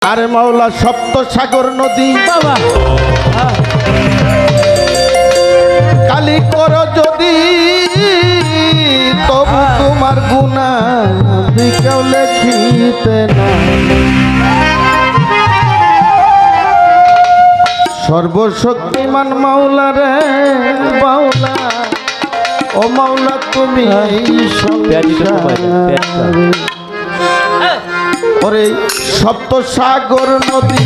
আরে মাওলা সপ্ত সাগর নদী বাবা কালি কর যদি তবু তোমার গুনাহ কেউ লেখিতে না। সর্বশক্তিমান মাওলা রে বাউলা ও মাওলা তুমি এই সংসারে ওরে সপ্ত সাগর নদী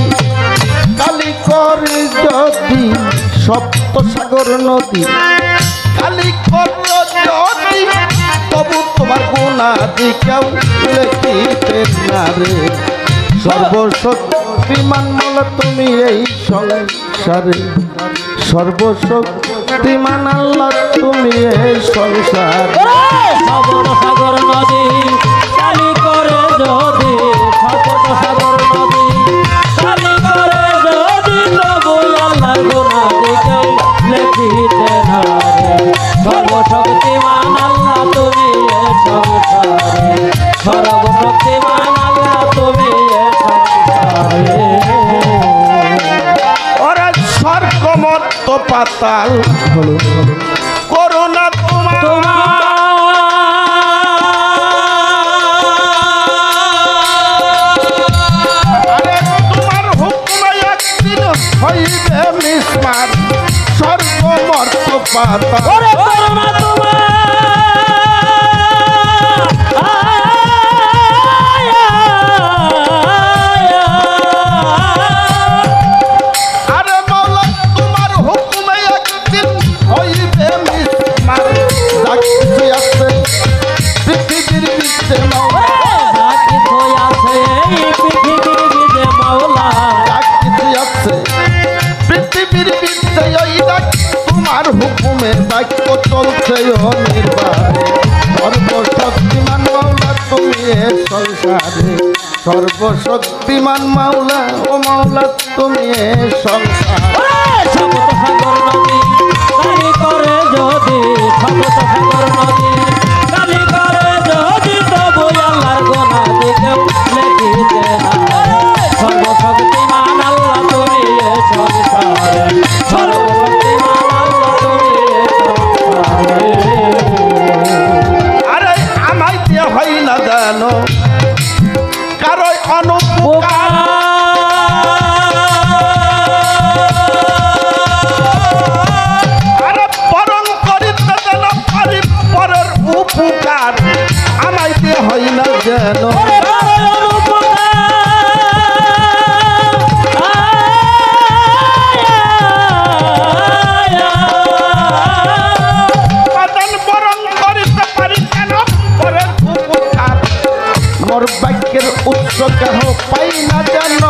কালি কর যদি সপ্ত সাগর নদী কালি কর যদি তবু তোমার গুনাহ কেউ লেখিতে না রে। সর্বশক্তিমান মাওলা তুমি এই সংসারে সর্বশক্তিমান আল্লাহ তুমি এই সংসার। সাগর সাগর নদী কালি করে যদি সপ্ত সাগর নদী কালি করে যদি তবু আল্লাহর গুনাহ কেউ লেখিতে না রে। সর্বশক্তিমান আল্লাহ তুমি এ সংসারে সর্বশক্তিমান আল্লাহ তুমি এ সংসারে। ওরা স্বর্গ মর্ত পাতাল করুণা তোমার আরে তোমার হুকুমে একদিন হইবে মিসমার স্বর্গ মর্ত পাতাল ওরে করুণা তোমার আরে মাওলা তোমার হুকুমে একদিন হইবে মিসমার যা কিছু আছে পৃথিবীর বিচ্ছে মাওলা যা কিছু আছে এই পৃথিবীর বিদে মাওলা যা কিছু আছে পৃথিবীর বিচ্ছে ওই দেখ তোমার হুকুমে বাক্য চলছে অনির্বাণে। সর্বশক্তিমান মাওলা তুমি এ সংসারে সর্বশক্তিমান মাওলা ও মাওলা তুমি এ সংসার। সপ্ত সাগর নদী কালি করে যদি সপ্ত সাগর নদী কালি করে যদি তবু আল্লাহর গুনাহ কেউ লেখিতে না। সর্বশক্তিমান আল্লাহ তুমি এ সংসারে সর্বশক্তিমান আল্লাহ তুমি এ সংসারে। আরে আমায় দিয়ে হয় না জানো কারো অনুপকার আরে পরম করিতে যেন পারি পরের উপকার আমায় দিয়ে হয় না যেন পাতন পরম করিতে পারি কেন পরের উপকার মোর বাক্যের উৎস কেহ পাই না যেন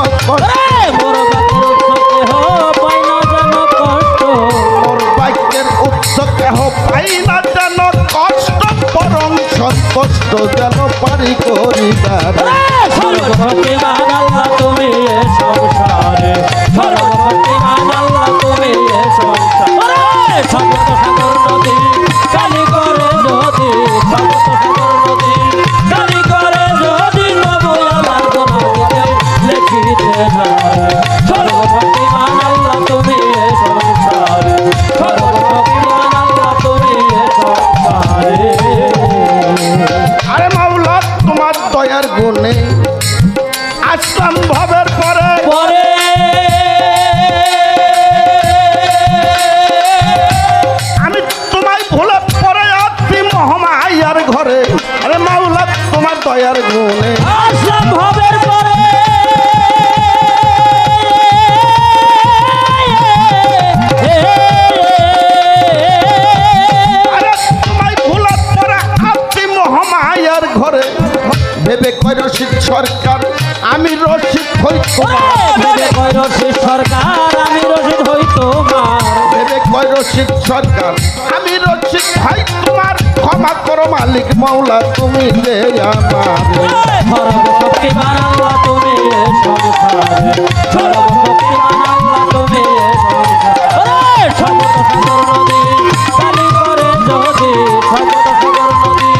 মোর বাক্যের উৎস কেহ পাই না যেন কষ্ট পরম সন্তুষ্ট যেন পারি করিবার। সর্বশক্তিমান আল্লাহ তুমি এ সংসারে সর্বশক্তিমান আল্লাহ তুমি এ সংসারে। সপ্ত সাগর নদী কালি করে যদি সপ্ত সাগর নদী কালি করে যদি তবু আল্লাহর গুনাহ কেউ লেখিতে না রে। সর্বশক্তিমান আল্লাহ তুমি এ সংসারে সর্বশক্তিমান আল্লাহ তুমি এ সংসারে। আরে মাওলা তোমার দয়ার গুণে আসলাম ভবের পরে পরে আমি তোমায় ভুলে পরে আছি মহামায়ার ঘরে। আরে মাওলা তোমার দয়ার গুণে আসলাম ভবের পরে আরে তোমায় ভুলে পরে আছি মহামায়ার ঘরে। ভেবে কয় রশিদ সরকার আমি রশিদ হই তোমার ভেবে কয় রশিদ সরকার আমি রশিদ হই তোমার। ভেবে কয় রশিদ সরকার আমি রশিদ ভাই তোমার ক্ষমা করো মালিক মাওলা তুমি যে আমার। সর্বশক্তিমান আল্লাহ তুমি এ সংসারে সর্বশক্তিমান আল্লাহ তুমি এ সংসারে। সপ্ত সাগর নদী কালি করে যদি সপ্ত সাগর নদী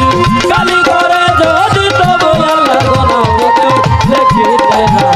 কালি করে যদি তবু আল্লাহর গুনাহ কেউ লেখিতে না।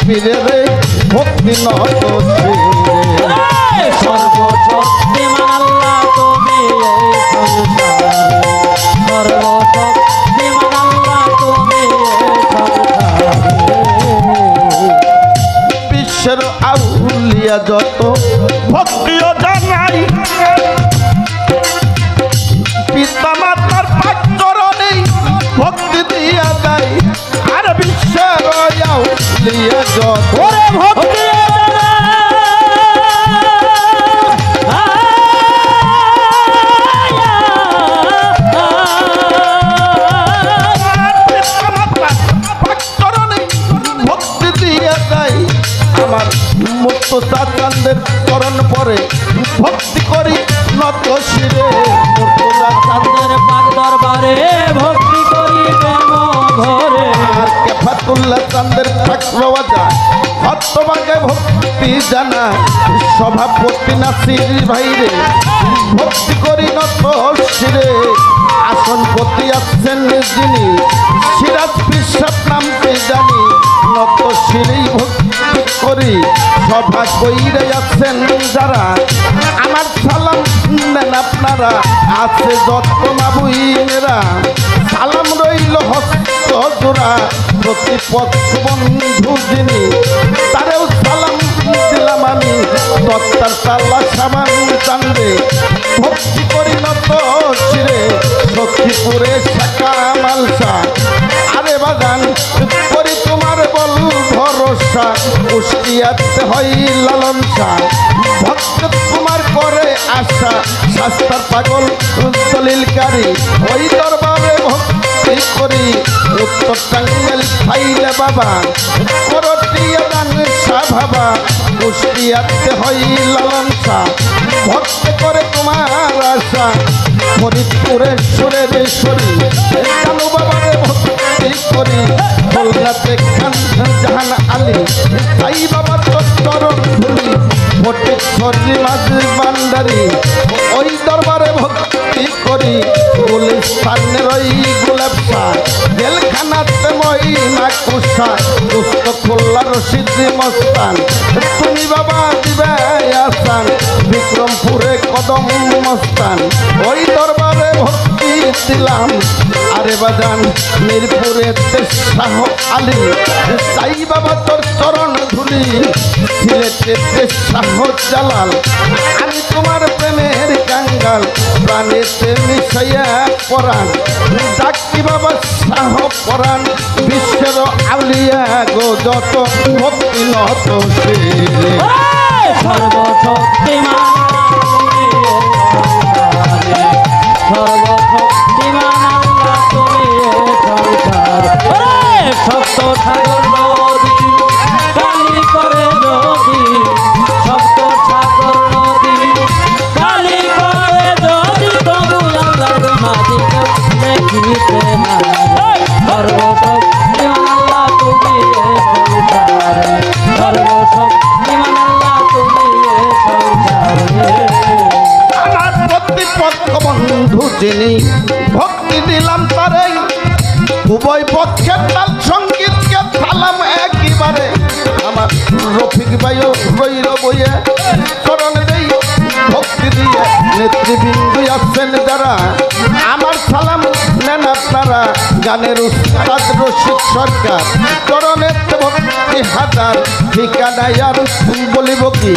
পীরে রে ভক্তি নত শিরে সর্বশক্তিমান আল্লাহ তুমি এই সংসারে সর্বশক্তিমান আল্লাহ তুমি এই সংসারে বিশ্বের আউলিয়া যত ভক্তিও জানাই পিতা মাতার পাক চরণে ভক্তি দিয়া যায় আর বিশ্বের আউলিয়া যত ওরে ভক্তি ভক্তি দিয়া যায় আমার মুক্ত চাঁদের চরণ পরে ভক্তি করি নত শিরে মুর্তজা চাঁদের চাঁদের পাক দরবারে ভক্তি করি প্রেম ভরে আর কেফাতুল্লাহ চাঁদের ঠাকুরওয়া যায় হতবাগে ভক্তি জানা সভাপতি নাসির ভাইরে ভক্তি করি নত শিরে আসনপতি আছেন যিনি সিরাজ পিসাব নামতে জানি নত শিরেই ভক্তি করি সভা কইরে আছেন যারা আমার সালাম নেন আপনারা আছে যত মাবুইনেরা সালাম রইল হস্ত জোড়া প্রতিপক্ষ বন্ধু যিনি তারেও সালাম দিলাম আমি দত্তার তাল্লা সামান চান্দে ভক্তি করি নত শিরে সখীপুরে শাখা মালসা আরে বাগান করি তোমার বল ভরসা কুষ্টিয়াতে হয় লালন শাহ ভক্ত তোমার করে আশা শাস্তার পাগল দলিলকারী ওই দরবারে ভক্তি করি উত্তর টাঙ্গাইল খাইলে বাবা করটিয়া দান শাহ ভাবা কুষ্টিয়াতে হয় লালন শাহ ভক্ত করে তোমার আশা ফরিদপুরে সুরেশ্বরী কালু বাবার ভক্তি করি কলকাতে খান জাহান আলী সাই বাবার চরণ ধুলি ফটিকছড়ি মাঝ বান্দারি ওই দরবারে ভক্তি করি গুলিস্তানের ওই গোলাপ শাহ জেলখানাতে মহিমা কুষা দুস্থ খোল্লা রশিদ মস্তান তুমি বাবা দিবে আসান বিক্রমপুরে কদম মস্তান ওই দরবারে ভক্তি দিলাম আরে বাজান মিরপুরে শাহ আলী সাই বাবা তোর চরণ ধুলি সিলেটে শাহ জালাল আমি তোমার প্রেমের কাঙ্গাল প্রাণেতে মিশাইয়া পরাণ ডাকি বাবা শাহ পরাণ বিশ্বের আউলিয়া গো যত ভক্তি নত শিরে সর্বশক্তিমান তুমি এই সংসারে সর্বশক্তিমান আল্লাহ তুমি এই সংসারে সপ্ত সাগর নদী কালি করে যদি সপ্ত সাগর নদী কালি করে যদি তবু আল্লাহর মাঝে দেখিতে না সর্বশক্তিমান আল্লাহ তুমি এই সংসারে সর্বশক্তিমান আল্লাহ তুমি এই সংসারে আমার প্রতিপক্ষ বন্ধু যিনি ভক্তি দিলাম তারে উভয় পক্ষের তাল সঙ্গীতকে সালাম একইবারে আমার রফিক ভাইও রইল বইয়ে চরণ দেই ভক্তি দিয়ে নেতৃবৃন্দ আছেন যারা আমার সালাম নেন আপনারা গানের উস্তাদ রশিদ সরকার চরণের ভক্তি হাজার ঠিকানায় আর বলিব কি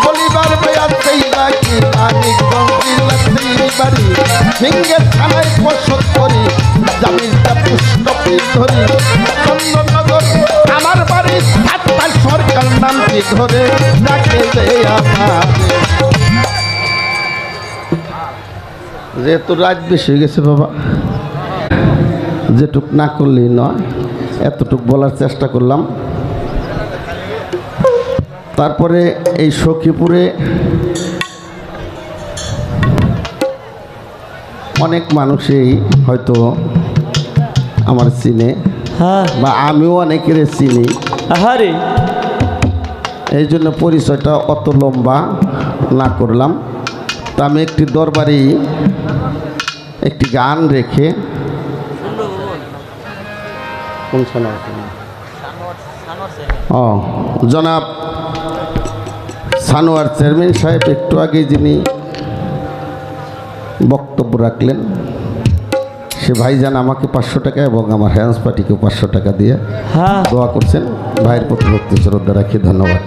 বলিবার বেয়াতেই বাকি মানিকগঞ্জ বাড়ি সিংহের থানায় বসত করি জামিনটা পুষ্পী ধরি চন্দননগর আমার বাড়ি সাতটা সরকার নামটি ধরে ডাকে আমার যেহেতু রাত বেশি হয়ে গেছে বাবা যেটুক না করলেই নয় এতটুক বলার চেষ্টা করলাম। তারপরে এই সখীপুরে অনেক মানুষই হয়তো আমার চিনে বা আমিও অনেকের চিনি, আহারে এই জন্য পরিচয়টা অত লম্বা না করলাম। তা আমি একটি দরবারি একটি গান রেখে ও জনাব সানোয়ার চেয়ারম্যান সাহেব একটু আগে যিনি বক্তব্য রাখলেন, সে ভাইজান আমাকে 500 টাকা এবং আমার হ্যান্স পার্টিকেও 500 টাকা দিয়ে হ্যাঁ দোয়া করছেন। ভাইয়ের প্রতি ভক্তি শ্রদ্ধা রাখি, ধন্যবাদ।